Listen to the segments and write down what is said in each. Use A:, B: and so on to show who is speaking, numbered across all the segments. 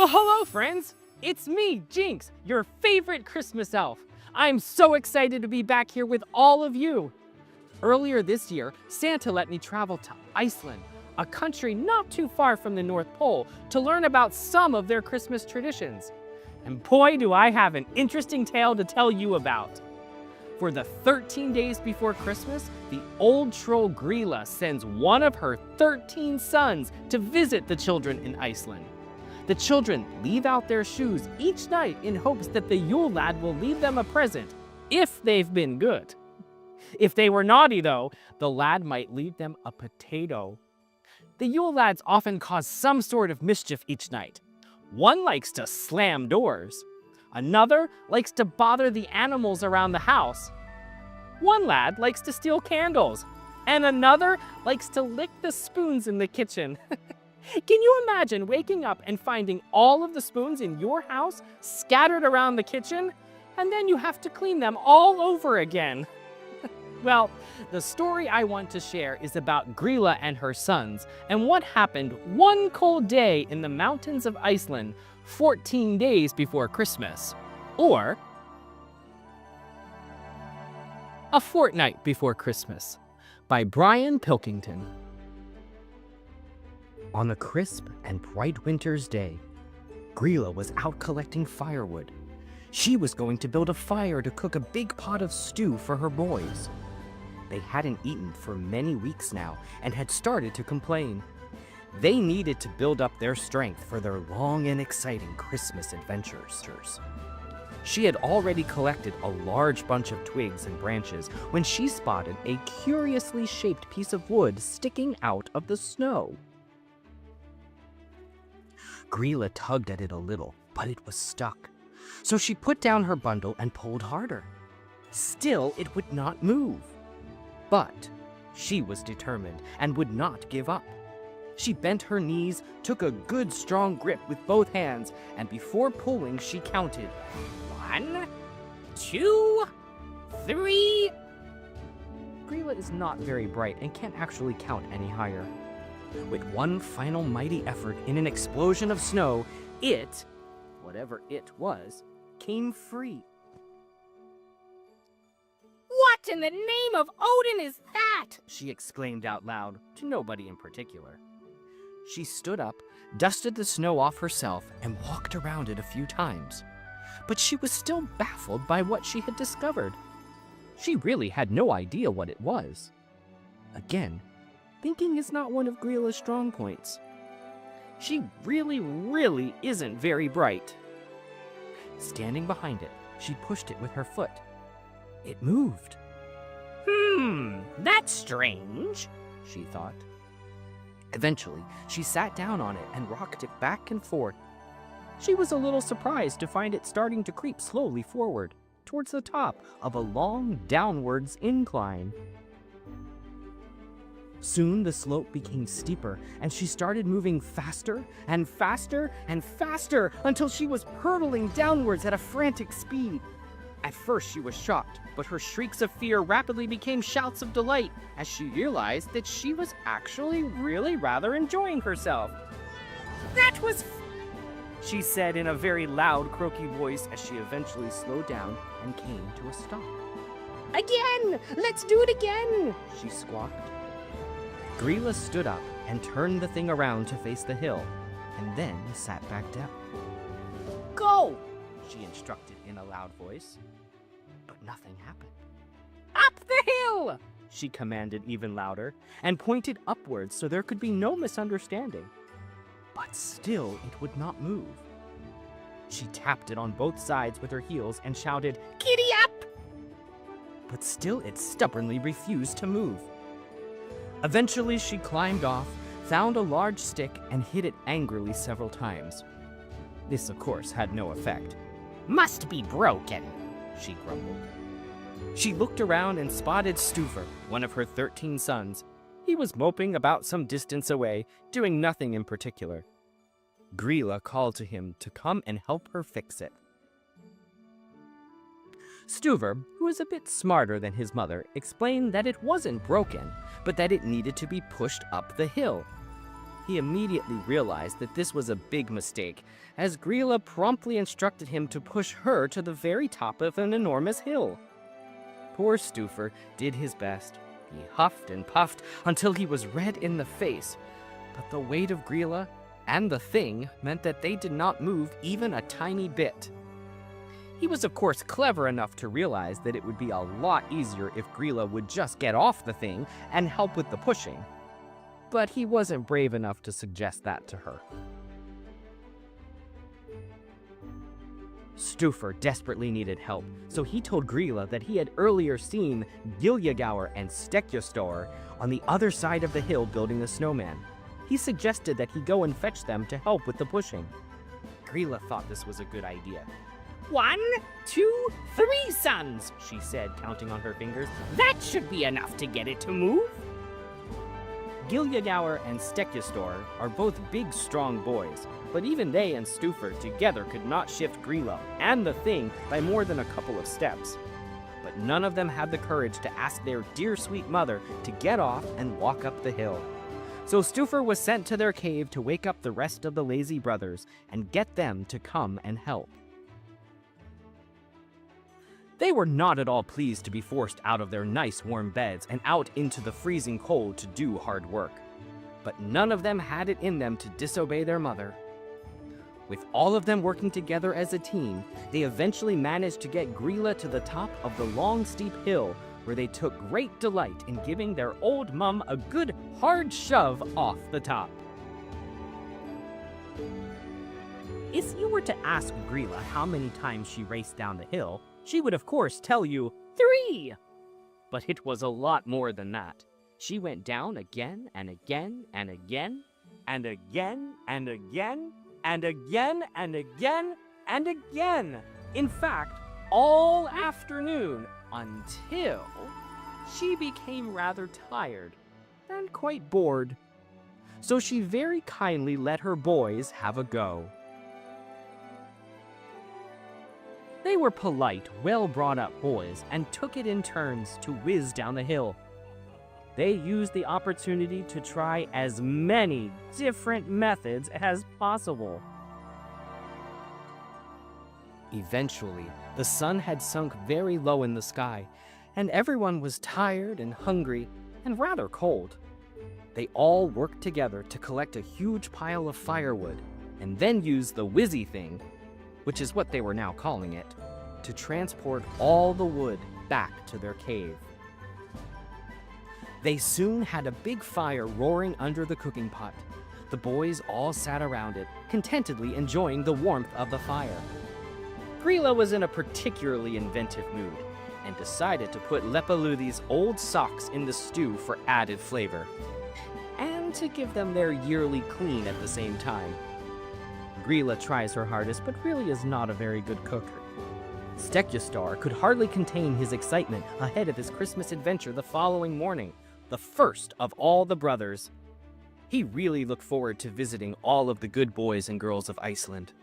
A: Well, hello, friends. It's me, Jinx, your favorite Christmas elf. I'm so excited to be back here with all of you. Earlier this year, Santa let me travel to Iceland, a country not too far from the North Pole, to learn about some of their Christmas traditions. And boy, do I have an interesting tale to tell you about. For the 13 days before Christmas, the old troll Grilla sends one of her 13 sons to visit the children in Iceland. The children leave out their shoes each night in hopes that the Yule lad will leave them a present, if they've been good. If they were naughty, though, the lad might leave them a potato. The Yule lads often cause some sort of mischief each night. One likes to slam doors. Another likes to bother the animals around the house. One lad likes to steal candles. And another likes to lick the spoons in the kitchen. Can you imagine waking up and finding all of the spoons in your house scattered around the kitchen? And then you have to clean them all over again. Well, the story I want to share is about Grilla and her sons and what happened one cold day in the mountains of Iceland 14 days before Christmas. Or A Fortnight Before Christmas by Brian Pilkington. On a crisp and bright winter's day, Grilla was out collecting firewood. She was going to build a fire to cook a big pot of stew for her boys. They hadn't eaten for many weeks now and had started to complain. They needed to build up their strength for their long and exciting Christmas adventures. She had already collected a large bunch of twigs and branches when she spotted a curiously shaped piece of wood sticking out of the snow. Grilla tugged at it a little, but it was stuck. So she put down her bundle and pulled harder. Still, it would not move. But she was determined and would not give up. She bent her knees, took a good strong grip with both hands, and before pulling, she counted. 1, 2, 3. Grilla is not very bright and can't actually count any higher. With one final mighty effort in an explosion of snow, it, whatever it was, came free.
B: What in the name of Odin is that?
A: She exclaimed out loud, to nobody in particular. She stood up, dusted the snow off herself, and walked around it a few times. But she was still baffled by what she had discovered. She really had no idea what it was. Again, thinking is not one of Grilla's strong points. She really isn't very bright. Standing behind it, she pushed it with her foot. It moved.
B: That's strange,
A: she thought. Eventually, she sat down on it and rocked it back and forth. She was a little surprised to find it starting to creep slowly forward, towards the top of a long downwards incline. Soon the slope became steeper, and she started moving faster and faster and faster until she was hurtling downwards at a frantic speed. At first she was shocked, but her shrieks of fear rapidly became shouts of delight as she realized that she was actually really rather enjoying herself.
B: That was
A: she said in a very loud, croaky voice as she eventually slowed down and came to a stop.
B: Again! Let's do it again!
A: She squawked. Grilla stood up and turned the thing around to face the hill, and then sat back down.
B: Go!
A: She instructed in a loud voice. But nothing happened.
B: Up the hill!
A: She commanded even louder, and pointed upwards so there could be no misunderstanding. But still it would not move. She tapped it on both sides with her heels and shouted,
B: Giddy up!
A: But still it stubbornly refused to move. Eventually she climbed off, found a large stick, and hit it angrily several times. This, of course, had no effect.
B: Must be broken,
A: she grumbled. She looked around and spotted Stufr, one of her 13 sons. He was moping about some distance away, doing nothing in particular. Grilla called to him to come and help her fix it. Stufr, who was a bit smarter than his mother, explained that it wasn't broken, but that it needed to be pushed up the hill. He immediately realized that this was a big mistake, as Grilla promptly instructed him to push her to the very top of an enormous hill. Poor Stuffer did his best. He huffed and puffed until he was red in the face, but the weight of Grilla and the thing meant that they did not move even a tiny bit. He was of course clever enough to realize that it would be a lot easier if Grilla would just get off the thing and help with the pushing. But he wasn't brave enough to suggest that to her. Stuffer desperately needed help, so he told Grilla that he had earlier seen Giljagaur and Stekjastor on the other side of the hill building a snowman. He suggested that he go and fetch them to help with the pushing. Grilla thought this was a good idea.
B: 1, 2, 3 suns, she said, counting on her fingers. That should be enough to get it to move.
A: Giljagaur and Stekjastor are both big, strong boys, but even they and Stuffer together could not shift Grilla and the thing by more than a couple of steps. But none of them had the courage to ask their dear sweet mother to get off and walk up the hill. So Stuffer was sent to their cave to wake up the rest of the lazy brothers and get them to come and help. They were not at all pleased to be forced out of their nice warm beds and out into the freezing cold to do hard work. But none of them had it in them to disobey their mother. With all of them working together as a team, they eventually managed to get Grilla to the top of the long steep hill, where they took great delight in giving their old mum a good hard shove off the top. If you were to ask Grilla how many times she raced down the hill, she would of course tell you 3. But it was a lot more than that. She went down again and again and again and again and again and again and again and again. In fact, all afternoon until she became rather tired and quite bored. So she very kindly let her boys have a go. They were polite, well-brought-up boys and took it in turns to whiz down the hill. They used the opportunity to try as many different methods as possible. Eventually, the sun had sunk very low in the sky, and everyone was tired and hungry and rather cold. They all worked together to collect a huge pile of firewood, and then used the whizzy thing, which is what they were now calling it, to transport all the wood back to their cave. They soon had a big fire roaring under the cooking pot. The boys all sat around it, contentedly enjoying the warmth of the fire. Grilla was in a particularly inventive mood, and decided to put Lepaluthi's old socks in the stew for added flavor, and to give them their yearly clean at the same time. Grilla tries her hardest, but really is not a very good cook. Stekjastor could hardly contain his excitement ahead of his Christmas adventure the following morning, the first of all the brothers. He really looked forward to visiting all of the good boys and girls of Iceland.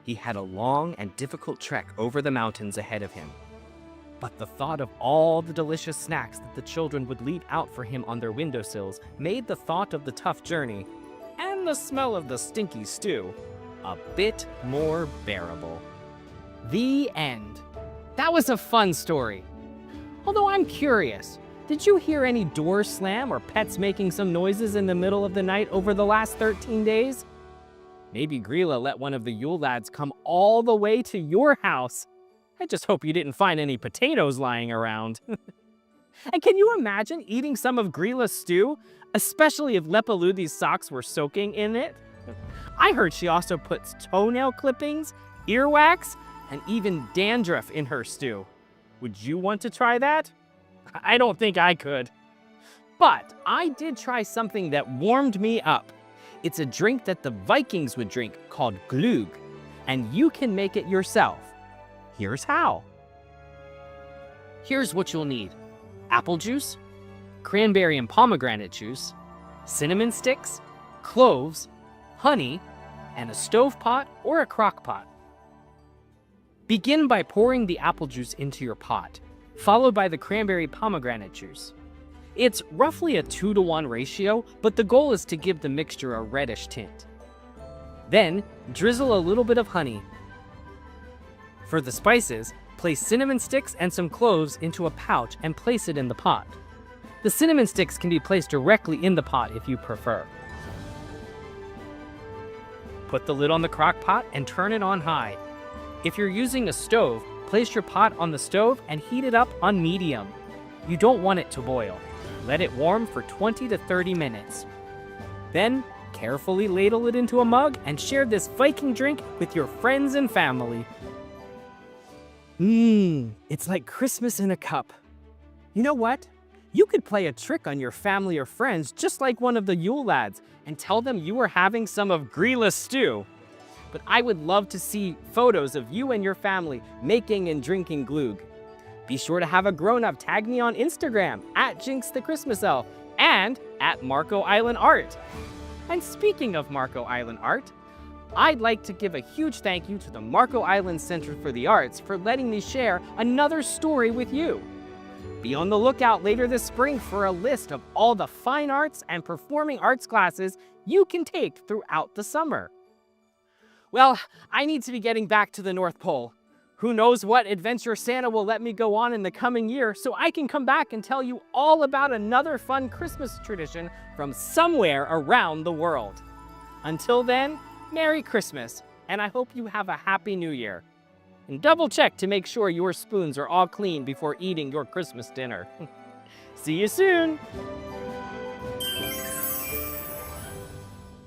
A: He had a long and difficult trek over the mountains ahead of him. But the thought of all the delicious snacks that the children would leave out for him on their windowsills made the thought of the tough journey, and the smell of the stinky stew, a bit more bearable. The end. That was a fun story. Although I'm curious, did you hear any doors slam or pets making some noises in the middle of the night over the last 13 days? Maybe Grilla let one of the Yule lads come all the way to your house. I just hope you didn't find any potatoes lying around. And can you imagine eating some of Grilla's stew, especially if Lepaluthi's socks were soaking in it? I heard she also puts toenail clippings, earwax, and even dandruff in her stew. Would you want to try that? I don't think I could. But I did try something that warmed me up. It's a drink that the Vikings would drink called glögg, and you can make it yourself. Here's how. Here's what you'll need: apple juice, cranberry and pomegranate juice, cinnamon sticks, cloves, honey, and a stovepat or a crock pot. Begin by pouring the apple juice into your pot, followed by the cranberry pomegranate juice. It's roughly a 2-to-1 ratio, but the goal is to give the mixture a reddish tint. Then, drizzle a little bit of honey. For the spices, place cinnamon sticks and some cloves into a pouch and place it in the pot. The cinnamon sticks can be placed directly in the pot if you prefer. Put the lid on the crock pot and turn it on high. If you're using a stove, place your pot on the stove and heat it up on medium. You don't want it to boil. Let it warm for 20 to 30 minutes. Then, carefully ladle it into a mug and share this Viking drink with your friends and family. It's like Christmas in a cup. You know what? You could play a trick on your family or friends just like one of the Yule lads and tell them you were having some of Greela's stew. But I would love to see photos of you and your family making and drinking glögg. Be sure to have a grown-up tag me on Instagram at Jinx the Christmas Elf and at Marco Island Art. And speaking of Marco Island Art, I'd like to give a huge thank you to the Marco Island Center for the Arts for letting me share another story with you. Be on the lookout later this spring for a list of all the fine arts and performing arts classes you can take throughout the summer. Well, I need to be getting back to the North Pole. Who knows what adventure Santa will let me go on in the coming year so I can come back and tell you all about another fun Christmas tradition from somewhere around the world. Until then, Merry Christmas, and I hope you have a Happy New Year. And double check to make sure your spoons are all clean before eating your Christmas dinner. See you soon!